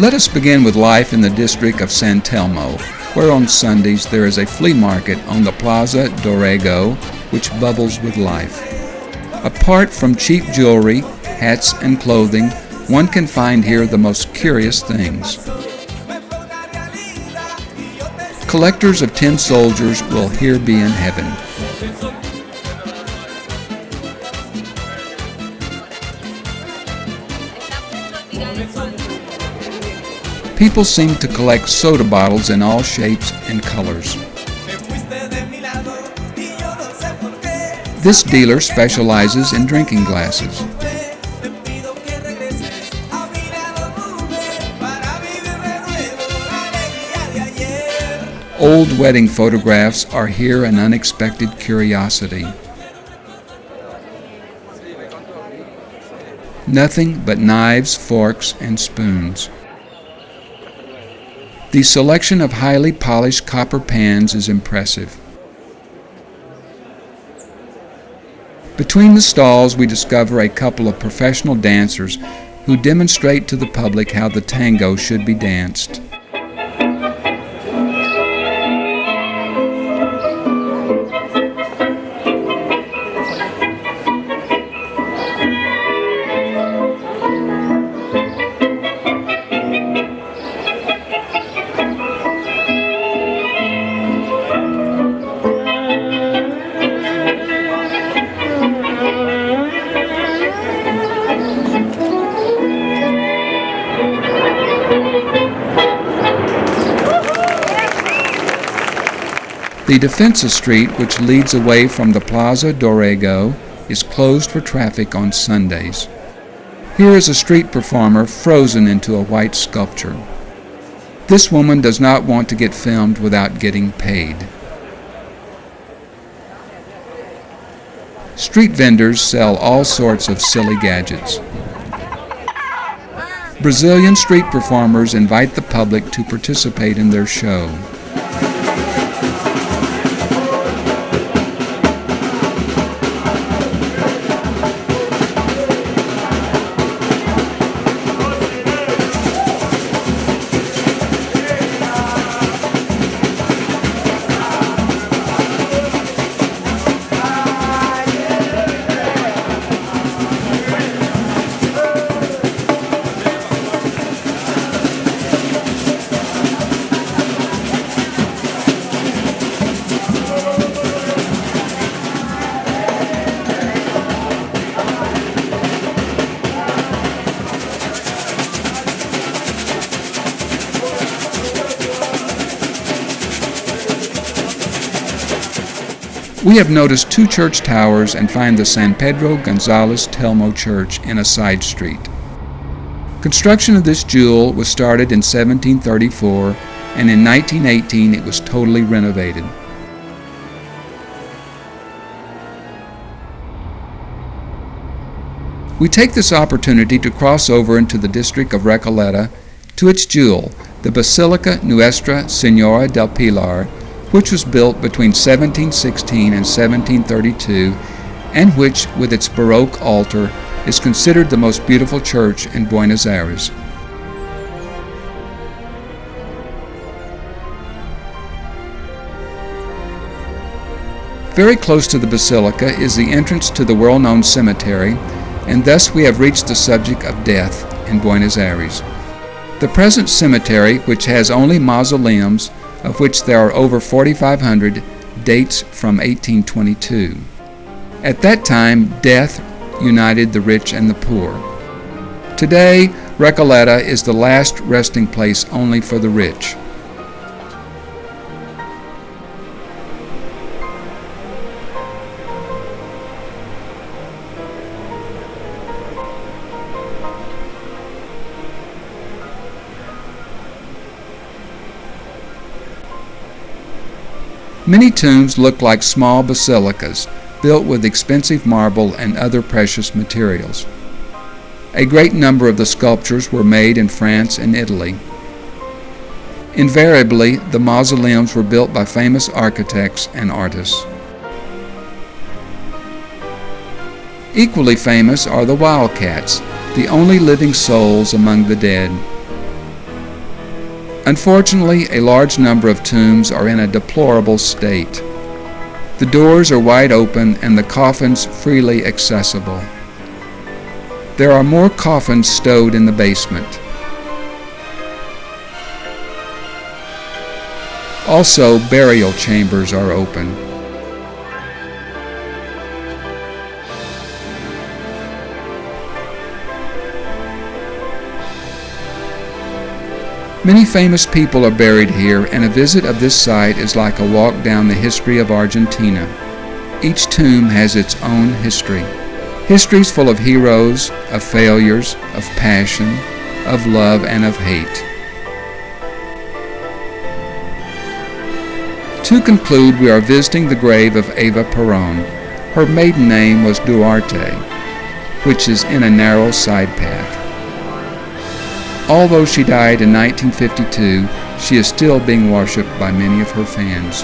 Let us begin with life in the district of San Telmo, where on Sundays there is a flea market on the Plaza Dorrego, which bubbles with life. Apart from cheap jewelry, hats, and clothing, one can find here the most curious things. Collectors of tin soldiers will here be in heaven. People seem to collect soda bottles in all shapes and colors. This dealer specializes in drinking glasses. Old wedding photographs are here an unexpected curiosity. Nothing but knives, forks, and spoons. The selection of highly polished copper pans is impressive. Between the stalls, we discover a couple of professional dancers who demonstrate to the public how the tango should be danced. The Defensa Street, which leads away from the Plaza Dorrego, is closed for traffic on Sundays. Here is a street performer frozen into a white sculpture. This woman does not want to get filmed without getting paid. Street vendors sell all sorts of silly gadgets. Brazilian street performers invite the public to participate in their show. We have noticed two church towers and find the San Pedro Gonzalez Telmo Church in a side street. Construction of this jewel was started in 1734, and in 1918 it was totally renovated. We take this opportunity to cross over into the district of Recoleta to its jewel, the Basilica Nuestra Senora del Pilar, which was built between 1716 and 1732, and which, with its Baroque altar, is considered the most beautiful church in Buenos Aires. Very close to the basilica is the entrance to the well-known cemetery, and thus we have reached the subject of death in Buenos Aires. The present cemetery, which has only mausoleums, of which there are over 4,500, dates from 1822. At that time, death united the rich and the poor. Today, Recoleta is the last resting place only for the rich. Many tombs look like small basilicas, built with expensive marble and other precious materials. A great number of the sculptures were made in France and Italy. Invariably, the mausoleums were built by famous architects and artists. Equally famous are the wildcats, the only living souls among the dead. Unfortunately, a large number of tombs are in a deplorable state. The doors are wide open and the coffins freely accessible. There are more coffins stowed in the basement. Also, burial chambers are open. Many famous people are buried here, and a visit of this site is like a walk down the history of Argentina. Each tomb has its own history. Histories full of heroes, of failures, of passion, of love, and of hate. To conclude, we are visiting the grave of Eva Perón. Her maiden name was Duarte, which is in a narrow side path. Although she died in 1952, she is still being worshipped by many of her fans.